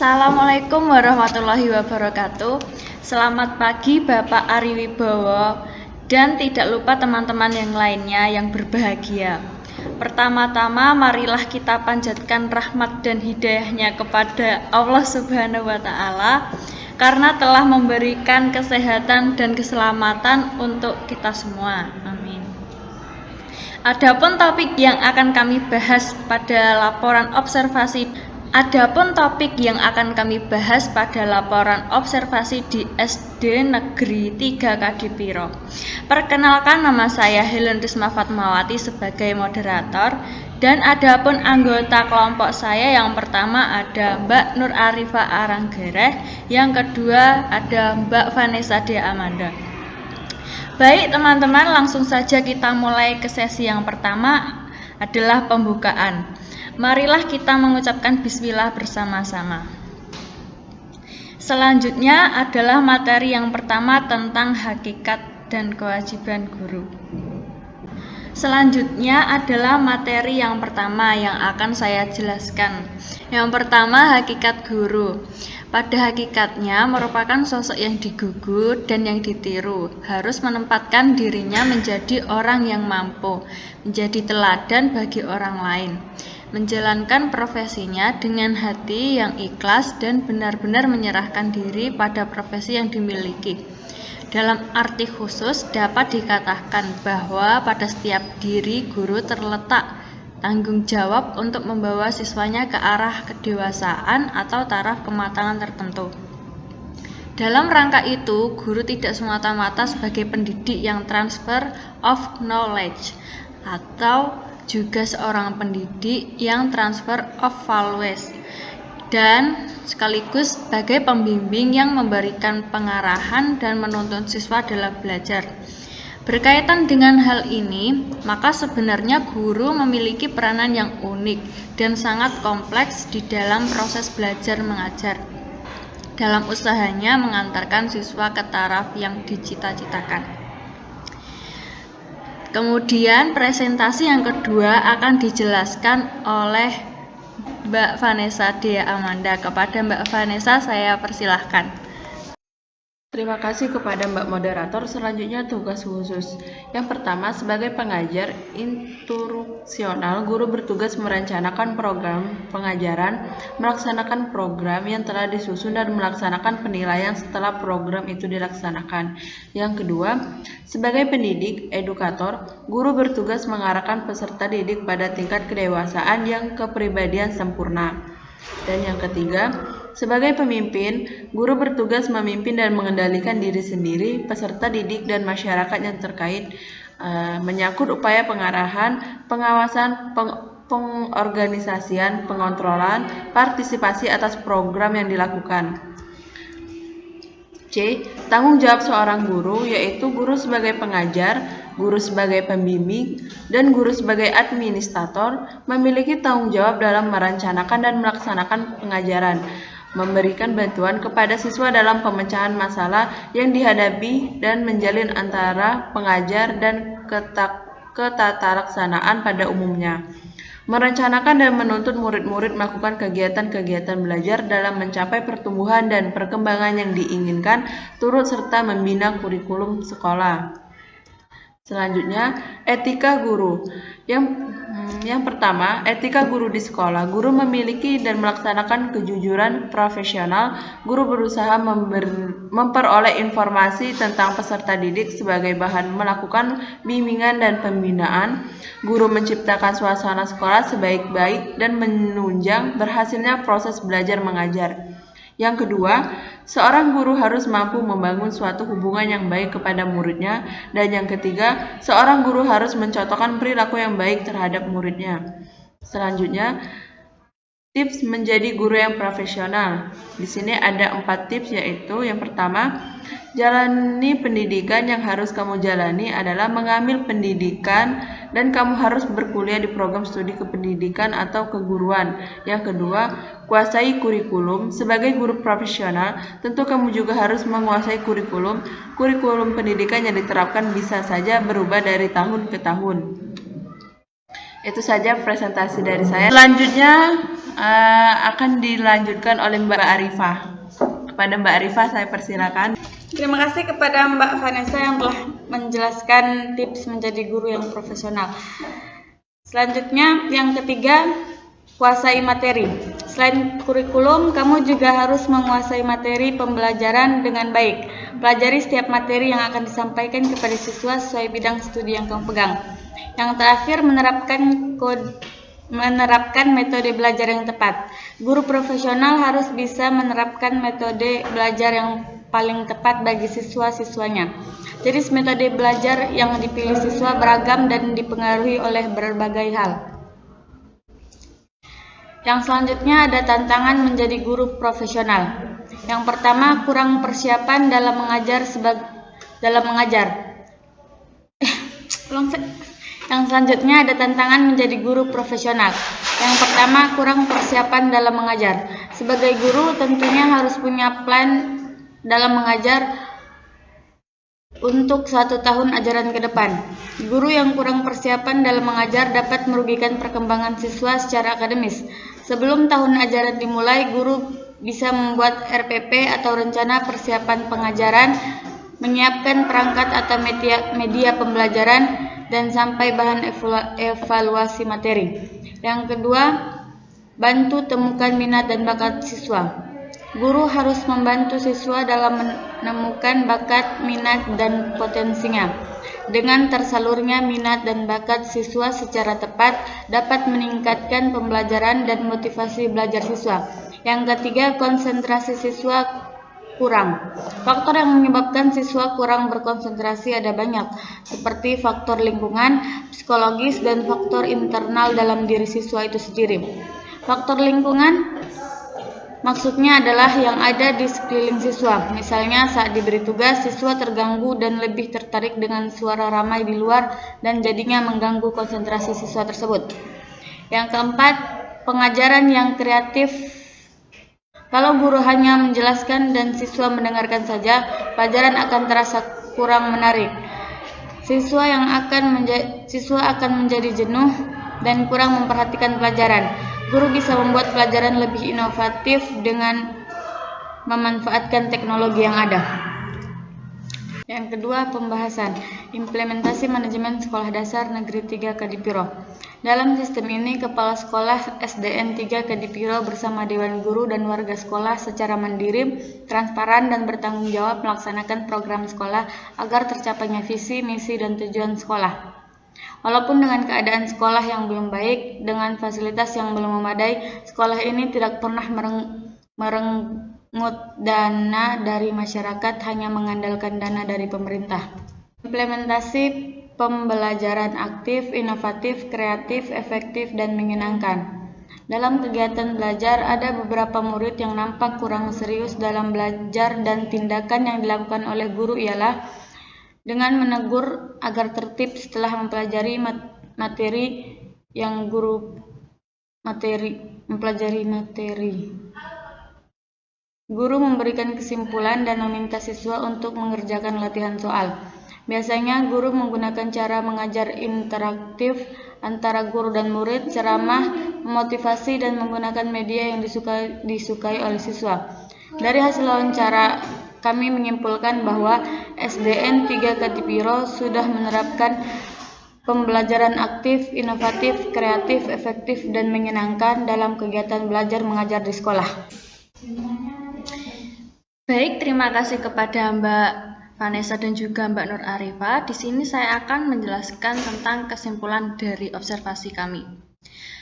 Assalamualaikum warahmatullahi wabarakatuh. Selamat pagi Bapak Ari Wibowo dan tidak lupa teman-teman yang lainnya yang berbahagia. Pertama-tama marilah kita panjatkan rahmat dan hidayahnya kepada Allah Subhanahu wa Ta'ala karena telah memberikan kesehatan dan keselamatan untuk kita semua. Amin. Adapun topik yang akan kami bahas pada laporan observasi di SD Negeri 3 Kadipiro. Perkenalkan, nama saya Helen Risma Fatmawati sebagai moderator, dan adapun anggota kelompok saya yang pertama ada Mbak Nur Arifah Aranggereh, yang kedua ada Mbak Vanessa D. Amanda. Baik teman-teman, langsung saja kita mulai ke sesi yang pertama adalah pembukaan. Marilah kita mengucapkan bismillah bersama-sama. Selanjutnya adalah materi yang pertama tentang hakikat dan kewajiban guru. Selanjutnya adalah materi yang pertama yang akan saya jelaskan. Yang pertama, hakikat guru. Pada hakikatnya merupakan sosok yang digugu dan yang ditiru, harus menempatkan dirinya menjadi orang yang mampu, menjadi teladan bagi orang lain, menjalankan profesinya dengan hati yang ikhlas dan benar-benar menyerahkan diri pada profesi yang dimiliki. Dalam arti khusus dapat dikatakan bahwa pada setiap diri guru terletak tanggung jawab untuk membawa siswanya ke arah kedewasaan atau taraf kematangan tertentu. Dalam rangka itu, guru tidak semata-mata sebagai pendidik yang transfer of knowledge atau juga seorang pendidik yang transfer of values, dan sekaligus sebagai pembimbing yang memberikan pengarahan dan menuntun siswa dalam belajar. Berkaitan dengan hal ini, maka sebenarnya guru memiliki peranan yang unik dan sangat kompleks di dalam proses belajar mengajar, dalam usahanya mengantarkan siswa ke taraf yang dicita-citakan. Kemudian presentasi yang kedua akan dijelaskan oleh Mbak Vanessa D. Amanda. Kepada Mbak Vanessa saya persilahkan. Terima kasih kepada Mbak Moderator. Selanjutnya tugas khusus. Yang pertama, sebagai pengajar instruksional, guru bertugas merencanakan program pengajaran, melaksanakan program yang telah disusun dan melaksanakan penilaian setelah program itu dilaksanakan. Yang kedua, sebagai pendidik edukator, guru bertugas mengarahkan peserta didik pada tingkat kedewasaan yang kepribadian sempurna. Dan yang ketiga, sebagai pemimpin, guru bertugas memimpin dan mengendalikan diri sendiri, peserta didik, dan masyarakat yang terkait menyangkut upaya pengarahan, pengawasan, pengorganisasian, pengontrolan, partisipasi atas program yang dilakukan. C. Tanggung jawab seorang guru, yaitu guru sebagai pengajar, guru sebagai pembimbing, dan guru sebagai administrator memiliki tanggung jawab dalam merencanakan dan melaksanakan pengajaran, memberikan bantuan kepada siswa dalam pemecahan masalah yang dihadapi dan menjalin antara pengajar dan ketatalaksanaan pada umumnya. Merencanakan dan menuntut murid-murid melakukan kegiatan-kegiatan belajar dalam mencapai pertumbuhan dan perkembangan yang diinginkan, turut serta membina kurikulum sekolah. Selanjutnya, etika guru. Yang pertama, etika guru di sekolah. Guru memiliki dan melaksanakan kejujuran profesional. Guru berusaha memperoleh informasi tentang peserta didik sebagai bahan melakukan bimbingan dan pembinaan. Guru menciptakan suasana sekolah sebaik-baik dan menunjang berhasilnya proses belajar mengajar. Yang kedua, seorang guru harus mampu membangun suatu hubungan yang baik kepada muridnya. Dan yang ketiga, seorang guru harus mencontohkan perilaku yang baik terhadap muridnya. Selanjutnya, tips menjadi guru yang profesional. Di sini ada 4 tips, yaitu yang pertama, jalani pendidikan. Yang harus kamu jalani adalah mengambil pendidikan dan kamu harus berkuliah di program studi kependidikan atau keguruan. Yang kedua, kuasai kurikulum. Sebagai guru profesional, tentu kamu juga harus menguasai kurikulum. Kurikulum pendidikan yang diterapkan bisa saja berubah dari tahun ke tahun. Itu saja presentasi dari saya. Selanjutnya akan dilanjutkan oleh Mbak Arifah. Kepada Mbak Arifah saya persilakan. Terima kasih kepada Mbak Vanessa yang telah menjelaskan tips menjadi guru yang profesional. Selanjutnya yang ketiga, kuasai materi. Selain kurikulum, kamu juga harus menguasai materi pembelajaran dengan baik. Pelajari setiap materi yang akan disampaikan kepada siswa sesuai bidang studi yang kamu pegang. Yang terakhir, menerapkan metode belajar yang tepat. Guru profesional harus bisa menerapkan metode belajar yang paling tepat bagi siswa-siswanya. Jenis metode belajar yang dipilih siswa beragam dan dipengaruhi oleh berbagai hal. Yang selanjutnya ada tantangan menjadi guru profesional. Yang pertama, kurang persiapan dalam mengajar. Yang selanjutnya ada tantangan menjadi guru profesional. Yang pertama, kurang persiapan dalam mengajar. Sebagai guru tentunya harus punya plan dalam mengajar untuk 1 tahun ajaran ke depan. Guru yang kurang persiapan dalam mengajar dapat merugikan perkembangan siswa secara akademis. Sebelum tahun ajaran dimulai, guru bisa membuat RPP atau rencana persiapan pengajaran, menyiapkan perangkat atau media pembelajaran, dan sampai bahan evaluasi materi. Yang kedua, bantu temukan minat dan bakat siswa. Guru harus membantu siswa dalam menemukan bakat, minat, dan potensinya. Dengan tersalurnya minat dan bakat siswa secara tepat, dapat meningkatkan pembelajaran dan motivasi belajar siswa. Yang ketiga, konsentrasi siswa kurang. Faktor yang menyebabkan siswa kurang berkonsentrasi ada banyak, seperti faktor lingkungan, psikologis, dan faktor internal dalam diri siswa itu sendiri. Faktor lingkungan maksudnya adalah yang ada di sekeliling siswa. Misalnya saat diberi tugas, siswa terganggu dan lebih tertarik dengan suara ramai di luar dan jadinya mengganggu konsentrasi siswa tersebut. Yang keempat, pengajaran yang kreatif. Kalau guru hanya menjelaskan dan siswa mendengarkan saja, pelajaran akan terasa kurang menarik. Siswa akan menjadi jenuh dan kurang memperhatikan pelajaran. Guru bisa membuat pelajaran lebih inovatif dengan memanfaatkan teknologi yang ada. Yang kedua, pembahasan implementasi manajemen sekolah dasar negeri 3 Kadipiro. Dalam sistem ini, kepala sekolah SDN 3 Kadipiro bersama dewan guru dan warga sekolah secara mandiri, transparan, dan bertanggung jawab melaksanakan program sekolah agar tercapainya visi, misi, dan tujuan sekolah. Walaupun dengan keadaan sekolah yang belum baik, dengan fasilitas yang belum memadai, sekolah ini tidak pernah merenggut dana dari masyarakat, hanya mengandalkan dana dari pemerintah. Implementasi pembelajaran aktif, inovatif, kreatif, efektif, dan menyenangkan. Dalam kegiatan belajar, ada beberapa murid yang nampak kurang serius dalam belajar, dan tindakan yang dilakukan oleh guru ialah dengan menegur agar tertib setelah mempelajari materi. Guru memberikan kesimpulan dan meminta siswa untuk mengerjakan latihan soal. Biasanya guru menggunakan cara mengajar interaktif antara guru dan murid, ceramah, memotivasi, dan menggunakan media yang disukai oleh siswa. Dari hasil wawancara, kami menyimpulkan bahwa SDN 3 Kadipiro sudah menerapkan pembelajaran aktif, inovatif, kreatif, efektif, dan menyenangkan dalam kegiatan belajar mengajar di sekolah. Baik, terima kasih kepada Mbak Vanessa dan juga Mbak Nur Arifah. Di sini saya akan menjelaskan tentang kesimpulan dari observasi kami.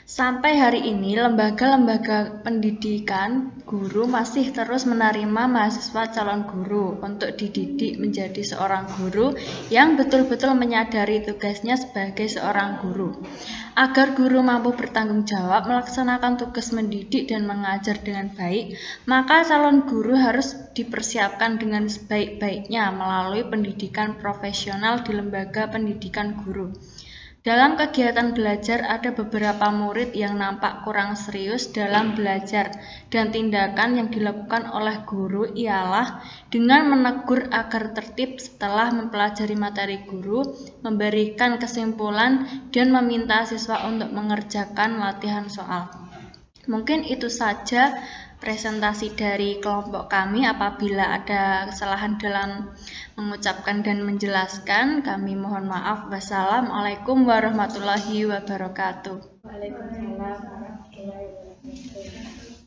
Sampai hari ini, lembaga-lembaga pendidikan guru masih terus menerima mahasiswa calon guru untuk dididik menjadi seorang guru yang betul-betul menyadari tugasnya sebagai seorang guru. Agar guru mampu bertanggung jawab melaksanakan tugas mendidik dan mengajar dengan baik, maka calon guru harus dipersiapkan dengan sebaik-baiknya melalui pendidikan profesional di lembaga pendidikan guru. Dalam kegiatan belajar ada beberapa murid yang nampak kurang serius dalam belajar dan tindakan yang dilakukan oleh guru ialah dengan menegur agar tertib setelah mempelajari materi guru, memberikan kesimpulan, dan meminta siswa untuk mengerjakan latihan soal. Mungkin itu saja presentasi dari kelompok kami. Apabila ada kesalahan dalam mengucapkan dan menjelaskan, kami mohon maaf. Wassalamualaikum warahmatullahi wabarakatuh. Waalaikumsalam warahmatullahi wabarakatuh.